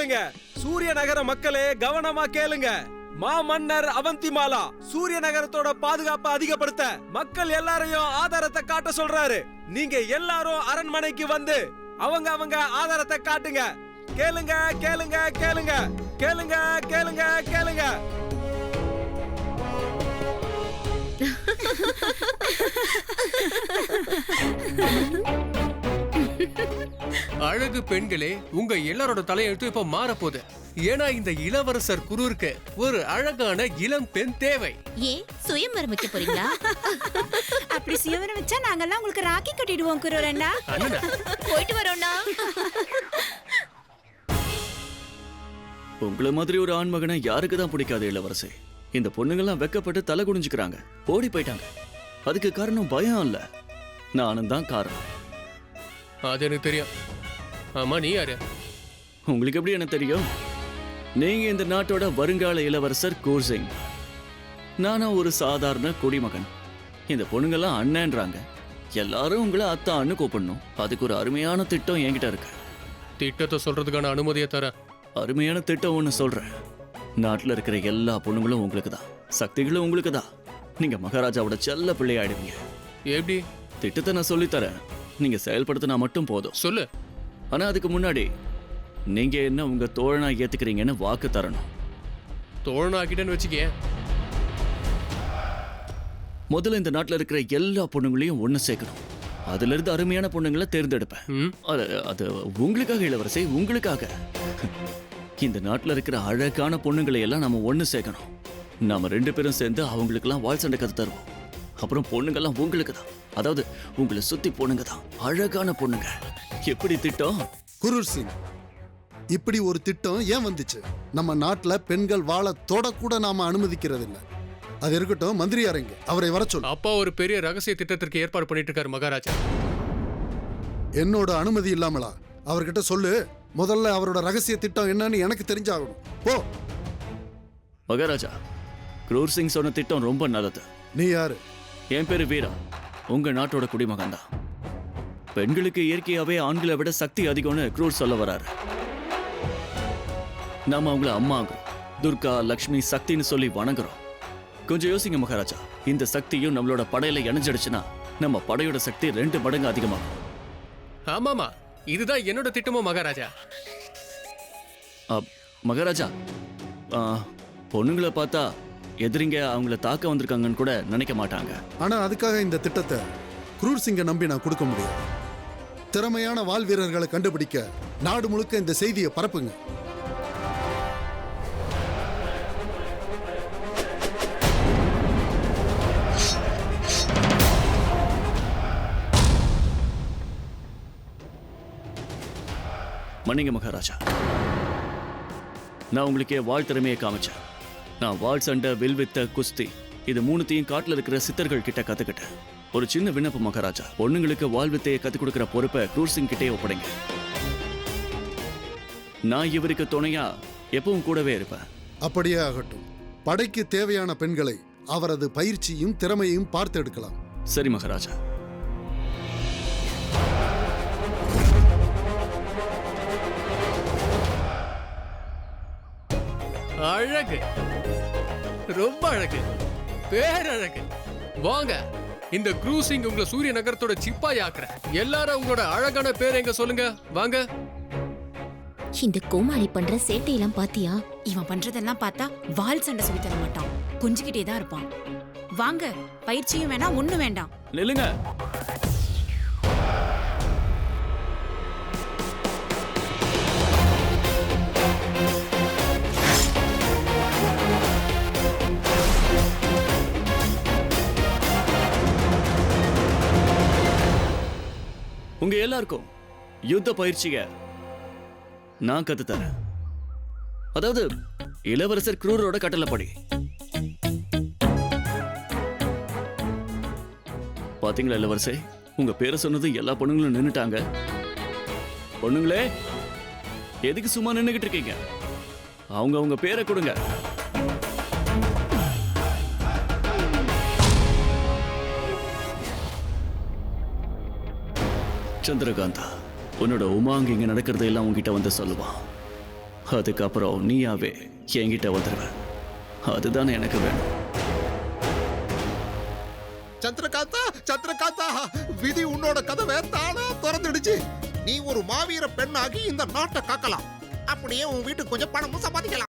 கேளுங்க. சூரிய நகர மக்களே கவனமா கேளுங்க. மாமன்னர் அவந்திமாலா சூரிய நகரத்தோட பாதுகாப்பை அதிகப்படுத்த மக்கள் எல்லாரையும் ஆதாரத்தை காட்ட சொல்றாரு. நீங்க எல்லாரும் அரண்மனைக்கு வந்து அவங்க ஆதாரத்தை காட்டுங்க. கேளுங்க கேளுங்க கேளுங்க கேளுங்க கேளுங்க கேளுங்க. அழகு பெண்களே, உங்க எல்லாரோட தலையெழுத்து இப்ப மாறப்போகுது. ஏன்னா இந்த இளவரசர் குரூருக்கு ஒரு அழகான இளம் பெண் தேவை. ஏன் சுயம்பரம் வைக்க போறீங்களா? அப்படி சுயம்பரம் வச்சா நாங்கெல்லாம் உங்களுக்கு ராக்கி கட்டிடுவோம் குரூரண்ணா. போயிட்டு வரோம்னா. உங்களை மாதிரி ஒரு ஆண்மகனை யாருக்கு தான் பிடிக்காது இளவரசே? இந்த பொண்ணுங்கெல்லாம் வெக்கப்பட்டு தலை குனிஞ்சுக்கிறாங்க, ஓடி போயிட்டாங்க. அதுக்கு காரணம் பயம் இல்ல, நானும் தான் காரணம். அது எனக்கு தெரியும். ஆமா, நீ யாரு? உங்களுக்கு எப்படி என்ன தெரியும்? நீங்க இந்த நாட்டோட வருங்கால இளவரசர் கூர்சிங். நானா ஒரு சாதாரண குடிமகன். இந்த பொண்ணுங்கெல்லாம் அண்ணன்றாங்க, எல்லாரும் உங்களை அத்தான்னு கூப்பிடணும். அதுக்கு ஒரு அருமையான திட்டம் என்கிட்ட இருக்கு. திட்டத்தை சொல்றதுக்கான அனுமதியை தர. அருமையான திட்டம் ஒன்று சொல்றேன். நாட்டில் இருக்கிற எல்லா பொண்ணுங்களும் உங்களுக்கு தான், சக்திகளும் உங்களுக்கு தான். நீங்க மகாராஜாவோட செல்ல பிள்ளையாயிடுவீங்க. எப்படி? திட்டத்தை நான் சொல்லித்தரேன், நீங்க செயல்படுத்தினா மட்டும் போதும். சொல்லு. ஆனா அதுக்கு முன்னாடி நீங்க என்ன உங்க தோழனா ஏத்துக்கிறீங்கன்னு வாக்கு தரணும். தோழனாக்கிட்டேன்னு வச்சுக்கே. முதல்ல இந்த நாட்டில் இருக்கிற எல்லா பொண்ணுங்களையும் ஒன்று சேர்க்கணும். அதுல இருந்து அருமையான பொண்ணுங்களை தேர்ந்தெடுப்பேன். அது உங்களுக்காக இளவரசை, உங்களுக்காக. இந்த நாட்டில் இருக்கிற அழகான பொண்ணுங்களை எல்லாம் நம்ம ஒன்று சேர்க்கணும். நாம 2 பேரும் சேர்ந்து அவங்களுக்கெல்லாம் வால் சண்டை கத்து தருவோம். அப்புறம் பொண்ணுங்கெல்லாம் உங்களுக்கு தான், அதாவது உங்களை சுத்தி பொண்ணுங்க தான், அழகான பொண்ணுங்க. எப்படி திட்டம்? குரூர் சிங், இப்படி ஒரு திட்டம் ஏன் வந்துச்சு? நம்ம நாட்டுல பெண்கள் வாழ தொடக்கூட நாம அனுமதிக்கிறது இல்ல. அது இருக்கட்டும், மந்திரி அரங்க அவரை வர சொல்லு. அப்பா ஒரு பெரிய ரகசிய திட்டத்திற்கு ஏற்பாடு பண்ணிட்டு இருக்காரு மகாராஜா. என்னோட அனுமதி இல்லாமலா? அவர்கிட்ட சொல்லு, முதல்ல அவரோட ரகசிய திட்டம் என்னன்னு எனக்கு தெரிஞ்சாகணும். போ. மகாராஜா, குரூர் சிங் சொன்ன திட்டம் ரொம்ப நல்லது. நீ யாரு? என் பேரு வீரா, உங்க நாட்டோட குடிமகன் தான். பெண்களுக்கு இயற்கையாவே ஆண்களை விட சக்தி அதிகம்னு குரூர் சொல்ல வராரு. நாம அவங்கள அம்மாங்க துர்கா, லக்ஷ்மி, சக்தின்னு சொல்லி வணங்குறோம். கொஞ்சம் யோசிங்க மகாராஜா, இந்த சக்தியும் நம்மளோட படையில இணைஞ்சிடுச்சுன்னா நம்ம படையோட சக்தி 2 மடங்கு அதிகமாகும். ஆமாமா, இதுதான் என்னோட திட்டமும் மகாராஜா. மகாராஜா, பொண்ணுங்களை பார்த்தா எதிரிங்க அவங்கள தாக்க வந்திருக்காங்கன்னு கூட நினைக்க மாட்டாங்க. ஆனா அதுக்காக இந்த திட்டத்தை குரூர் சிங்கை நம்பி நான் கொடுக்க முடியாது. திறமையான வாள் வீரர்களை கண்டுபிடிக்க நாடு முழுக்க இந்த செய்தியை பரப்புங்க. மன்னிங்க மகாராஜா, நான் உங்களுக்கு வாழ் திறமையை காமிச்சேன். நான் வாள் சண்டை, வில்வித்த, குஸ்தி இது 3த்தையும் காட்டில் இருக்கிற சித்தர்கள் கிட்ட கத்துக்கிட்டேன். ஒரு சின்ன விண்ணப்பம் மகாராஜா, பொண்ணுங்களுக்கு வாள் வித்தையை கத்துக் கொடுக்கிற பொறுப்பை குரூர் சிங் கிட்டே ஒப்படைங்க. நான் இவருக்கு துணையா எப்பவும் கூடவே இருப்பேன். அப்படியே ஆகட்டும். படைக்கு தேவையான பெண்களை அவரது பயிற்சியும் திறமையும் பார்த்து எடுக்கலாம். சரி மகாராஜா. அழகு, ரொம்ப அழகு, பேரழகு. வாங்க, இந்த குரூசிங் உங்களை சூரிய நகரத்தோட சிப்பாய் ஆக்குற. எல்லாரும் உங்களோட அழகான பேர் எங்க சொல்லுங்க. வாங்க. இந்த கோமாளி பண்ற சேட்டையெல்லாம் பாத்தியா? இவன் பண்றதெல்லாம் பார்த்தா வால் சண்டை சொல்லி தர மாட்டான், கொஞ்சிக்கிட்டே தான் இருப்பான். வாங்க, பயிற்சியும் வேணாம், ஒண்ணும் வேண்டாம். நில்லுங்க. உங்க எல்லாருக்கும் யுத்த பயிற்சிய நான் கத்து தரேன். அதாவது இளவரசர் குரூரோட கட்டளைப்படி. பாத்தீங்களா இளவரசே, உங்க பேரை சொன்னது எல்லா பொண்ணுங்களும் நின்னுட்டாங்க. பொண்ணுங்களே, எதுக்கு சும்மா நின்னுகிட்டு இருக்கீங்க? அவங்க பேரை கொடுங்க. சந்திரகாந்தா, உன்னோட உமாங்க இங்க நடக்கிறதையெல்லாம் உங்ககிட்ட வந்து சொல்லுவான். அதுக்கப்புறம் நீயாவே என்கிட்ட வந்துடுவ. அதுதானே எனக்கு வேணும். சந்திரகாந்தா, விதி உன்னோட கதவை தானா திறந்துடுச்சு. நீ ஒரு மாவீர பெண்ணாகி இந்த நாட்டை காக்கலாம். அப்படியே உன் வீட்டுக்கு கொஞ்சம் பணமும் சம்பாதிக்கலாம்.